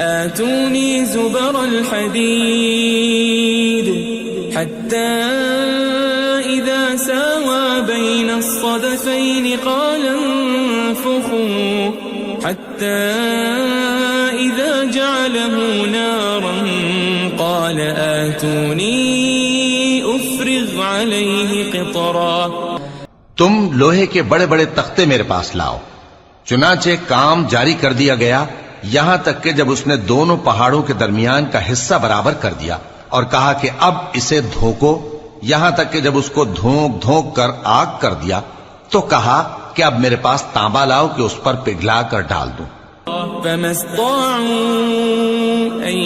آتوني زبر الحديد حتى إذا ساوى بين الصدفين قال انفخوا حتى إذا جعله نارا قال آتوني أفرغ عليه قطرا. تم لوہے کے بڑے بڑے تختے میرے پاس لاؤ. چنانچہ کام جاری کر دیا گیا یہاں تک کہ جب اس نے دونوں پہاڑوں کے درمیان کا حصہ برابر کر دیا اور کہا کہ اب اسے دھوکو، یہاں تک کہ جب اس کو دھونک دھونک کر آگ کر دیا تو کہا کہ اب میرے پاس تانبا لاؤ کہ اس پر پگھلا کر ڈال دوں. فما استطاعوا أن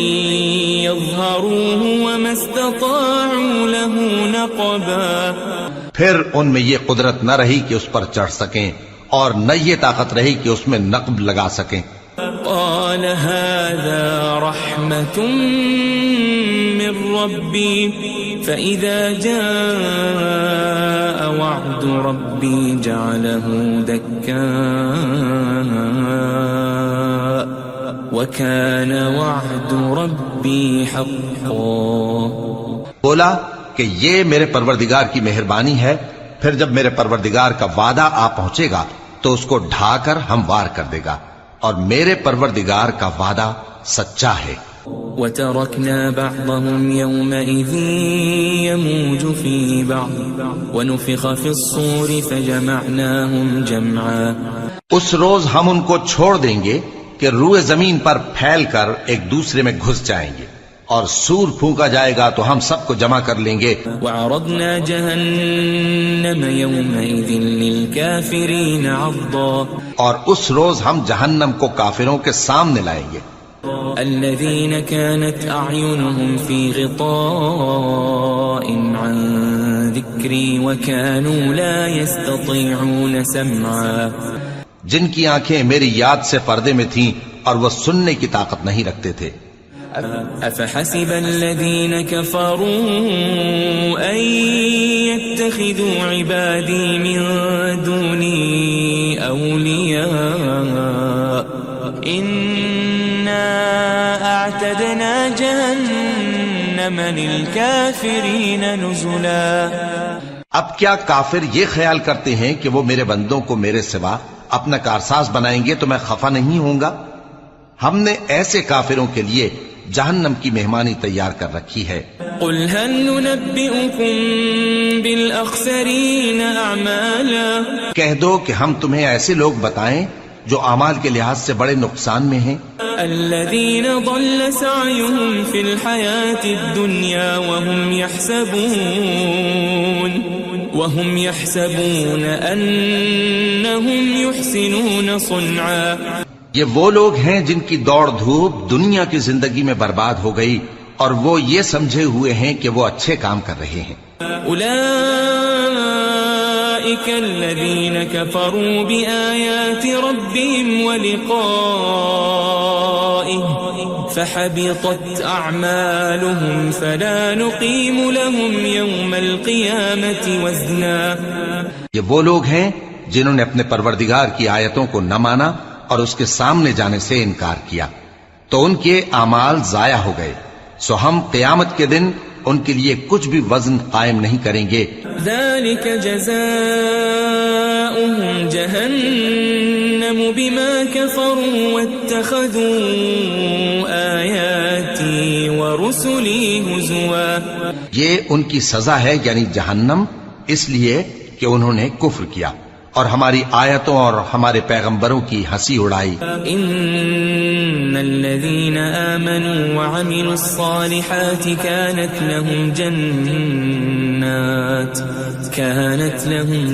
يظهروه وما استطاعوا له نقبا. پھر ان میں یہ قدرت نہ رہی کہ اس پر چڑھ سکیں اور نہ یہ طاقت رہی کہ اس میں نقب لگا سکیں. قال هذا رحمة من ربي فإذا جاء وعد ربي جعله دكا وكان وعد ربي حقا. بولا کہ یہ میرے پروردگار کی مہربانی ہے، پھر جب میرے پروردگار کا وعدہ آ پہنچے گا تو اس کو ڈھا کر ہموار کر دے گا، اور میرے پروردگار کا وعدہ سچا ہے. وَتَرَكْنَا بَعْضَهُمْ يَوْمَئِذٍ يَمُوجُ فِي بَعْضٍ وَنُفِخَ فِي الصُّورِ فَجَمَعْنَاهُمْ جَمْعًا. اس روز ہم ان کو چھوڑ دیں گے کہ روئے زمین پر پھیل کر ایک دوسرے میں گھس جائیں گے، اور سور پھونکا جائے گا تو ہم سب کو جمع کر لیں گے. وعرضنا جهنم يومئذ للكافرين عرضا اور اس روز ہم جہنم کو کافروں کے سامنے لائیں گے. الذين كانت أعينهم في غطاء عن ذكري وكانوا لا يستطيعون سمعا جن کی آنکھیں میری یاد سے پردے میں تھیں اور وہ سننے کی طاقت نہیں رکھتے تھے. أفحسب الذين كفروا أن يتخذوا عبادي من دوني أولياء إنا أعتدنا جهنم للكافرين نزلا. اب کیا کافر یہ خیال کرتے ہیں کہ وہ میرے بندوں کو میرے سوا اپنا کارساز بنائیں گے تو میں خفا نہیں ہوں گا؟ ہم نے ایسے کافروں کے لیے جہنم کی مہمانی تیار کر رکھی ہے. قل هل ننبئكم بالأخسرين أعمالا کہہ دو کہ ہم تمہیں ایسے لوگ بتائیں جو اعمال کے لحاظ سے بڑے نقصان میں ہیں. الذين ضل سعيهم في الحياة الدنيا وهم يحسبون أنهم يحسنون صنعا. یہ وہ لوگ ہیں جن کی دوڑ دھوپ دنیا کی زندگی میں برباد ہو گئی اور وہ یہ سمجھے ہوئے ہیں کہ وہ اچھے کام کر رہے ہیں. أولئك الذين كفروا بآيات ربهم ولقائه فحبطت أعمالهم فلا نقيم لهم يوم القيامة وزنا. یہ وہ لوگ ہیں جنہوں نے اپنے پروردگار کی آیتوں کو نہ مانا اور اس کے سامنے جانے سے انکار کیا تو ان کے اعمال ضائع ہو گئے، سو ہم قیامت کے دن ان کے لیے کچھ بھی وزن قائم نہیں کریں گے. ذلك جزاؤهم جهنم بما كفروا واتخذوا آياتي ورسلي هزوا. یہ ان کی سزا ہے یعنی جہنم، اس لیے کہ انہوں نے کفر کیا اور ہماری آیتوں اور ہمارے پیغمبروں کی ہنسی اڑائی. ان الذين آمنوا وعملوا الصالحات كانت لهم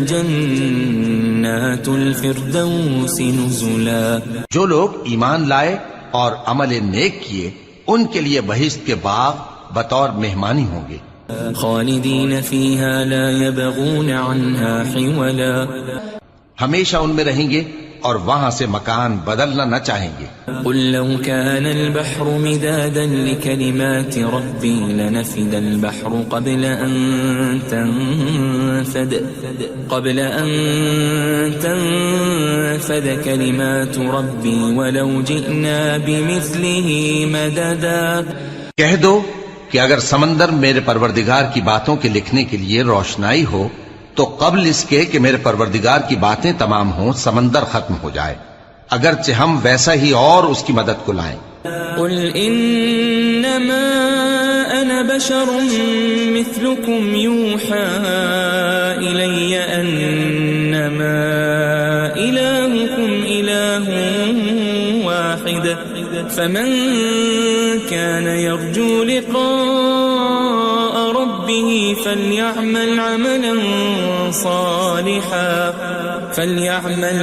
جنات الفردوس نزلا. جو لوگ ایمان لائے اور عمل نیک کیے ان کے لیے بہشت کے باغ بطور مہمانی ہوں گے. خالدین فیہا لا یبغون عنہا حولا. ہمیشہ ان میں رہیں گے اور وہاں سے مکان بدلنا نہ چاہیں گے. قل لو كان البحر مدادا لكلمات ربي لنفد البحر قبل أن تنفد كلمات ربي ولو جئنا بمثله مددا. کہہ دو کہ اگر سمندر میرے پروردگار کی باتوں کے لکھنے کے لیے روشنائی ہو تو قبل اس کے کہ میرے پروردگار کی باتیں تمام ہوں سمندر ختم ہو جائے، اگرچہ ہم ویسا ہی اور اس کی مدد کو لائیں. قل انما انا بشر مثلكم يوحى الي انما الهكم اله واحد فمن كان يرجو لقاء ربه فليعمل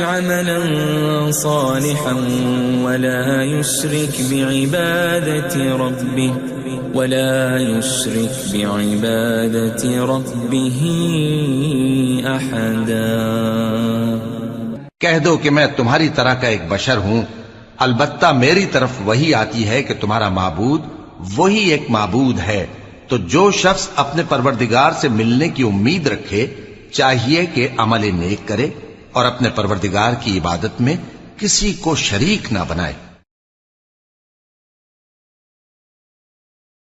عملا صالحا ولا يشرك بعبادة ربه أحدا. کہہ دو کہ میں تمہاری طرح کا ایک بشر ہوں، البتہ میری طرف وہی آتی ہے کہ تمہارا معبود وہی ایک معبود ہے. تو جو شخص اپنے پروردگار سے ملنے کی امید رکھے چاہیے کہ عمل نیک کرے اور اپنے پروردگار کی عبادت میں کسی کو شریک نہ بنائے.